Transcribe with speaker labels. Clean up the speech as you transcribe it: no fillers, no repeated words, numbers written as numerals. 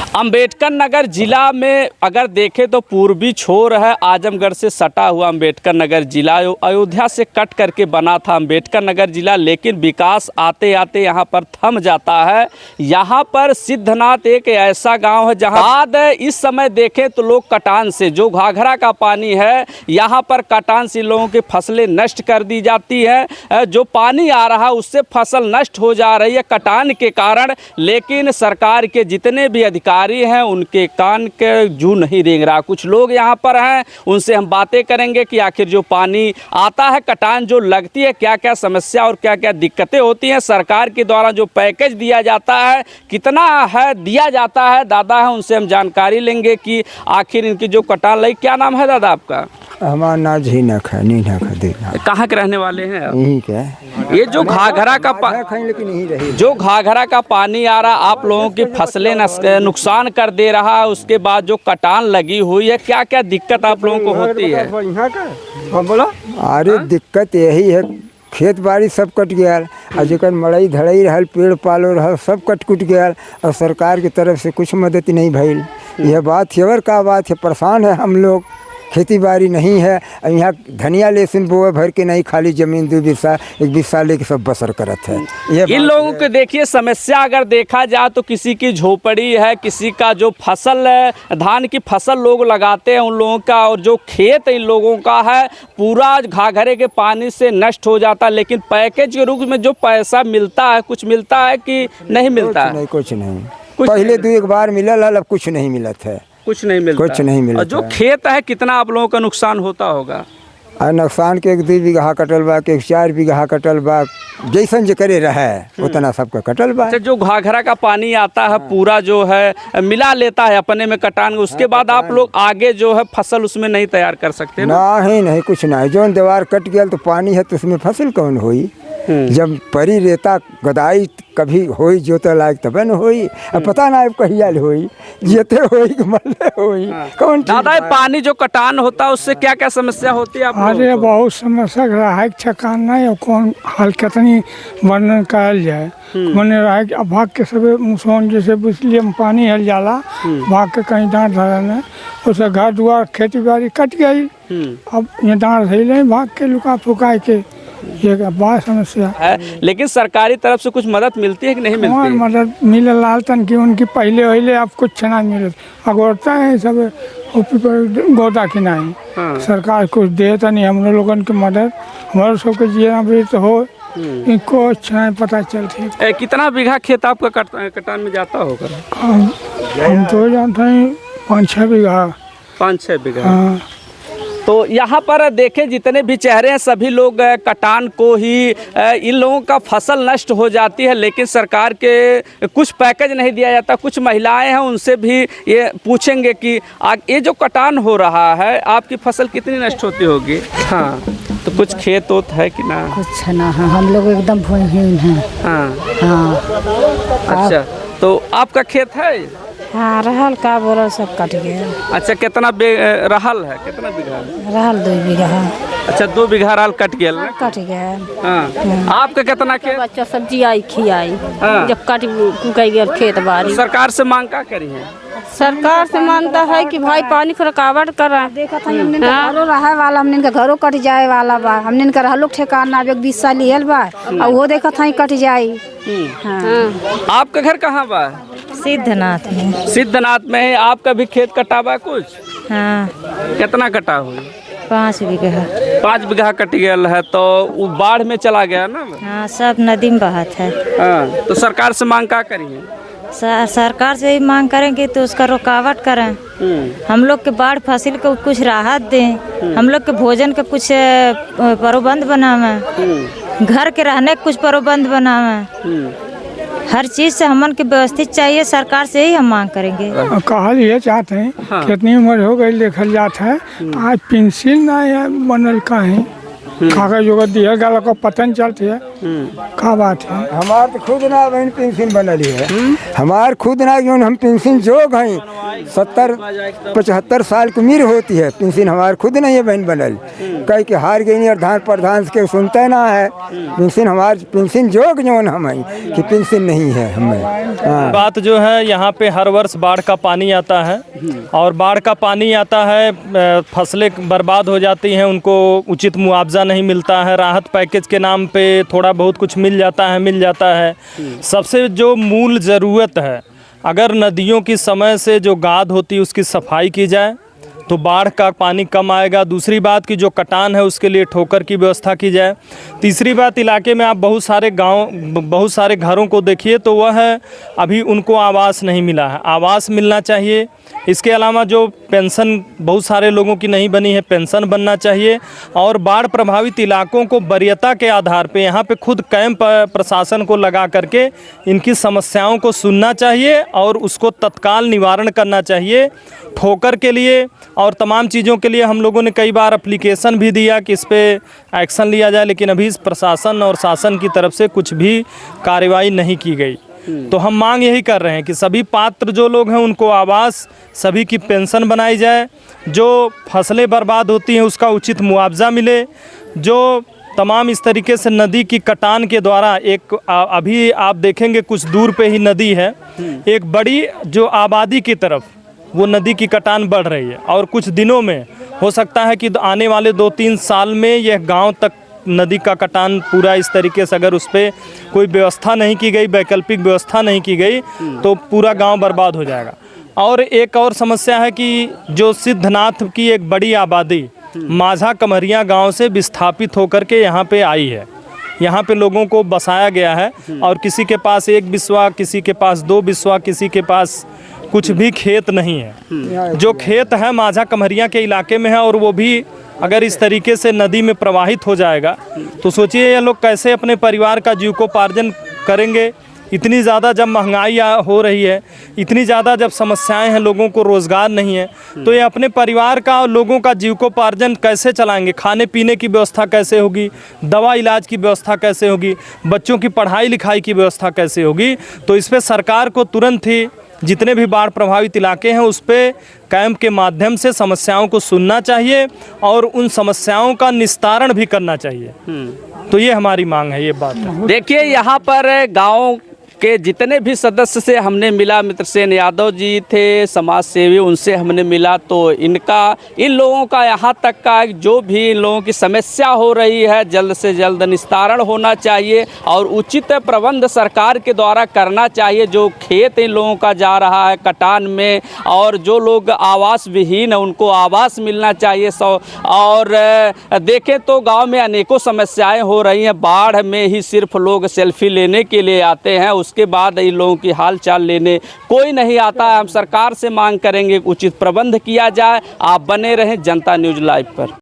Speaker 1: अंबेडकर नगर जिला में अगर देखें तो पूर्वी छोर है, आजमगढ़ से सटा हुआ अंबेडकर नगर जिला अयोध्या से कट करके बना था अंबेडकर नगर जिला, लेकिन विकास आते आते यहाँ पर थम जाता है। यहाँ पर सिद्धनाथ एक ऐसा गांव है जहाँ बाद इस समय देखें तो लोग कटान से, जो घाघरा का पानी है यहाँ पर कटान से लोगों की फसलें नष्ट कर दी जाती है। जो पानी आ रहा उससे फसल नष्ट हो जा रही है कटान के कारण, लेकिन सरकार के जितने भी अधिकारी हैं उनके कान के जू नहीं रेंग रहा। कुछ लोग यहाँ पर हैं, उनसे हम बातें करेंगे कि आखिर जो पानी आता है कटान जो लगती है क्या क्या समस्या और क्या क्या दिक्कतें होती हैं, सरकार के द्वारा जो पैकेज दिया जाता है कितना है दिया जाता है। दादा है, उनसे हम जानकारी लेंगे कि आखिर इनकी जो कटान लगी। क्या नाम है दादा आपका?
Speaker 2: हमारा नाम झीनक है, नीनक है देना।
Speaker 1: कहाँ के रहने वाले हैं आप?
Speaker 2: यहीं के।
Speaker 1: ये जो घाघरा का
Speaker 2: लेकिन यहीं रही।
Speaker 1: जो घाघरा का पानी आ रहा आप लोगों की फसलें नुकसान कर दे रहा है, उसके बाद जो कटान लगी हुई है क्या क्या दिक्कत आप लोगों को होती है?
Speaker 2: अरे दिक्कत यही है, खेत बाड़ी सब कट गया और जो मड़ई धड़ई रहल पेड़ पालो रहल सब कट कुट गया और सरकार की तरफ से कुछ मदद नहीं भइल। यह बात और का बात है, परेशान है हम लोग। खेती बाड़ी नहीं है, यहाँ धनिया लहसुन बोए भर के नहीं, खाली जमीन 2 बिस्सा 1 बिस्सा लेके सब बसर करत है।
Speaker 1: इन लोगों को देखिए समस्या अगर देखा जाए तो किसी की झोपड़ी है, किसी का जो फसल है धान की फसल लोग लगाते हैं उन लोगों का, और जो खेत इन लोगों का है पूरा घाघरे के पानी से नष्ट हो जाता है। लेकिन पैकेज के रूप में जो पैसा मिलता है कुछ मिलता है कि नहीं मिलता है?
Speaker 2: नहीं, कुछ नहीं। पहले 2-1 बार मिलल, अब कुछ नहीं मिलत है।
Speaker 1: कुछ नहीं मिलता,
Speaker 2: कुछ नहीं मिलता।
Speaker 1: और जो खेत है कितना आप लोगों का नुकसान होता होगा?
Speaker 2: नुकसान के 1-2 बीघा कटल बा, के 4 बीघा कटल बा, जैसन जो करे रहे उतना सबका कटल बा।
Speaker 1: अच्छा, जो घाघरा का पानी आता है पूरा जो है मिला लेता है अपने में कटान, उसके बाद आप लोग आगे जो है फसल उसमें नहीं तैयार कर सकते ना?
Speaker 2: नहीं, कुछ नहीं। जो दीवार कट गया तो पानी है तो उसमें फसल कौन होई? जब परी रेता गदाई कभी होई जोते लायक तब न होई। अब पता ना कहिया होई, जेते होई कि मरले होई। कौन
Speaker 1: दादा पानी जो कटान होता है उससे क्या क्या समस्या होती है आप लोगों को?
Speaker 3: अरे बहुत समस्या रहा है, ठेकान नहीं कौन हाल कितनी वर्णन कराल जाए। मैंने रहा कि अब भाग के सब मुसौन जैसे बिजली में पानी हल जाला, भाग के कहीं डांट धरने उससे घर दुआर खेती बाड़ी कट गई। अब ये डांट धैले भाग के लुका फुका के, ये बड़ा समस्या
Speaker 1: है। लेकिन सरकारी तरफ से कुछ मदद मिलती है कि नहीं मिलती है?
Speaker 3: मदद मिले लालतन की उनकी पहले अब कुछ ना मिले, अगोरता है सब गोदा की नहीं। सरकार कुछ दे तो नहीं हम लोगों की मदद, हमारे सबके जीना भी तो हो, इनको अच्छा पता चलती है।
Speaker 1: कितना बीघा खेत आपका कटान में जाता होगा?
Speaker 3: हम तो जानते हैं 5-6 बीघा।
Speaker 1: 5-6 बीघा। तो यहाँ पर देखें जितने भी चेहरे हैं सभी लोग कटान को ही, इन लोगों का फसल नष्ट हो जाती है लेकिन सरकार के कुछ पैकेज नहीं दिया जाता। कुछ महिलाएं हैं उनसे भी ये पूछेंगे कि ये जो कटान हो रहा है आपकी फसल कितनी नष्ट होती होगी? हाँ, तो कुछ खेत वोत है कि ना?
Speaker 4: कुछ ना है, हम लोग एकदम भूमिहीन हैं। हाँ।
Speaker 1: अच्छा, तो आपका खेत है?
Speaker 4: हाँ, रहल का बोला सब कट गया।
Speaker 1: अच्छा, कितना रहल है, कितना बीघा?
Speaker 4: रहल 2 बीघा।
Speaker 1: अच्छा, 2 बीघा रहल कट गया ना?
Speaker 4: कट गया।
Speaker 1: हाँ। आपका कितना खेत?
Speaker 4: बच्चा सब्जी आई खियाई,
Speaker 1: हाँ।
Speaker 4: जब कट गया खेत बाड़ी।
Speaker 1: सरकार से मांग क्या करी है?
Speaker 4: सरकार से मानता है कि भाई पानी को रुकावट करा। देखा था हमने घरों रहे वाला, हमने का घरों कट जाए वाला बा, हमने का रहलो ठेकाना 20 साल लियल बा और वो देखा था कट जाई। हाँ।
Speaker 1: आपका घर कहाँ बा?
Speaker 4: सिद्धनाथ में।
Speaker 1: सिद्धनाथ में है। आपका भी खेत कटा बा कुछ?
Speaker 4: हाँ।
Speaker 1: कितना कटा हुई?
Speaker 4: 5 बीघा।
Speaker 1: 5 बीघा कट गया है तो वो बाढ़ में चला गया ना?
Speaker 4: हाँ, सब नदी में बहत है।
Speaker 1: हाँ, तो सरकार से मांग क्या करी है?
Speaker 4: सरकार से ही मांग करेंगे तो उसका रुकावट करें। हम लोग के बाढ़ फसल को कुछ राहत दें, हम लोग के भोजन के कुछ प्रबंध बनावे, घर के रहने के कुछ प्रबंध बनावे। हर चीज से हमन के व्यवस्थित चाहिए, सरकार से ही हम मांग करेंगे।
Speaker 3: कहल ये चाहते हैं। हाँ। कितनी उम्र हो गई देखल जाता है, आज पेंसिल ना बनल का है, कागज वगैरह दिया गया को पता नहीं चलती है। का बात है।
Speaker 2: हमार तो खुद ना बहन पेंशन बनली है। हमार खुद ना जो हम पेंशन जोग हैं 70-75 साल की उम्र होती है, पेंशन हमार खुद नहीं है बहन बनल। कह के हार गई और धान प्रधान के सुनते ना है पेंशन, हमार पेंशन जोग जो हम हैं कि पेंशन नहीं है हमें। हाँ।
Speaker 5: बात जो है यहाँ पे हर वर्ष बाढ़ का पानी आता है और बाढ़ का पानी आता है, फसलें बर्बाद हो जाती हैं, उनको उचित मुआवजा नहीं मिलता है, राहत पैकेज के नाम पे थोड़ा बहुत कुछ मिल जाता है। सबसे जो मूल ज़रूरत है, अगर नदियों की समय से जो गाद होती है उसकी सफाई की जाए तो बाढ़ का पानी कम आएगा। दूसरी बात कि जो कटान है उसके लिए ठोकर की व्यवस्था की जाए। तीसरी बात, इलाके में आप बहुत सारे घरों को देखिए तो वह अभी उनको आवास नहीं मिला है, आवास मिलना चाहिए। इसके अलावा जो पेंशन बहुत सारे लोगों की नहीं बनी है, पेंशन बनना चाहिए। और बाढ़ प्रभावित इलाकों को वरीयता के आधार पे यहाँ पे खुद कैंप प्रशासन को लगा करके इनकी समस्याओं को सुनना चाहिए और उसको तत्काल निवारण करना चाहिए। ठोकर के लिए और तमाम चीज़ों के लिए हम लोगों ने कई बार एप्लीकेशन भी दिया कि इस पर एक्शन लिया जाए, लेकिन अभी प्रशासन और शासन की तरफ से कुछ भी कार्रवाई नहीं की गई। तो हम मांग यही कर रहे हैं कि सभी पात्र जो लोग हैं उनको आवास, सभी की पेंशन बनाई जाए, जो फसलें बर्बाद होती हैं उसका उचित मुआवजा मिले, जो तमाम इस तरीके से नदी की कटान के द्वारा अभी आप देखेंगे कुछ दूर पे ही नदी है, एक बड़ी जो आबादी की तरफ वो नदी की कटान बढ़ रही है और कुछ दिनों में हो सकता है कि आने वाले 2-3 साल में यह गांव तक नदी का कटान पूरा इस तरीके से, अगर उस पर कोई व्यवस्था नहीं की गई, वैकल्पिक व्यवस्था नहीं की गई तो पूरा गांव बर्बाद हो जाएगा। और एक और समस्या है कि जो सिद्धनाथ की एक बड़ी आबादी माझा कमरिया गांव से विस्थापित होकर के यहाँ पे आई है, यहाँ पे लोगों को बसाया गया है और किसी के पास 1 बिस्वा, किसी के पास 2 बिस्वा, किसी के पास कुछ भी खेत नहीं है। जो खेत है माझा कमरिया के इलाके में है और वो भी अगर इस तरीके से नदी में प्रवाहित हो जाएगा तो सोचिए ये लोग कैसे अपने परिवार का जीविकोपार्जन करेंगे। इतनी ज़्यादा जब महंगाई हो रही है, इतनी ज़्यादा जब समस्याएं हैं, लोगों को रोज़गार नहीं है, तो ये अपने परिवार का और लोगों का जीविकोपार्जन कैसे चलाएंगे? खाने पीने की व्यवस्था कैसे होगी? दवा इलाज की व्यवस्था कैसे होगी? बच्चों की पढ़ाई लिखाई की व्यवस्था कैसे होगी? तो इस पर सरकार को तुरंत ही जितने भी बाढ़ प्रभावित इलाके हैं उस पे कैंप के माध्यम से समस्याओं को सुनना चाहिए और उन समस्याओं का निस्तारण भी करना चाहिए। तो ये हमारी मांग है। ये बात है।
Speaker 1: देखिए यहाँ पर गांव के जितने भी सदस्य से हमने मिला, मित्रसेन यादव जी थे समाज सेवी, उनसे हमने मिला तो इन लोगों का यहाँ तक का जो भी इन लोगों की समस्या हो रही है जल्द से जल्द निस्तारण होना चाहिए और उचित प्रबंध सरकार के द्वारा करना चाहिए। जो खेत इन लोगों का जा रहा है कटान में और जो लोग आवास विहीन है उनको आवास मिलना चाहिए। और देखें तो गाँव में अनेकों समस्याएँ हो रही हैं। बाढ़ में ही सिर्फ लोग सेल्फी लेने के लिए आते हैं, उसके बाद इन लोगों की हाल चाल लेने कोई नहीं आता है। हम सरकार से मांग करेंगे उचित प्रबंध किया जाए। आप बने रहें जनता न्यूज़ लाइव पर।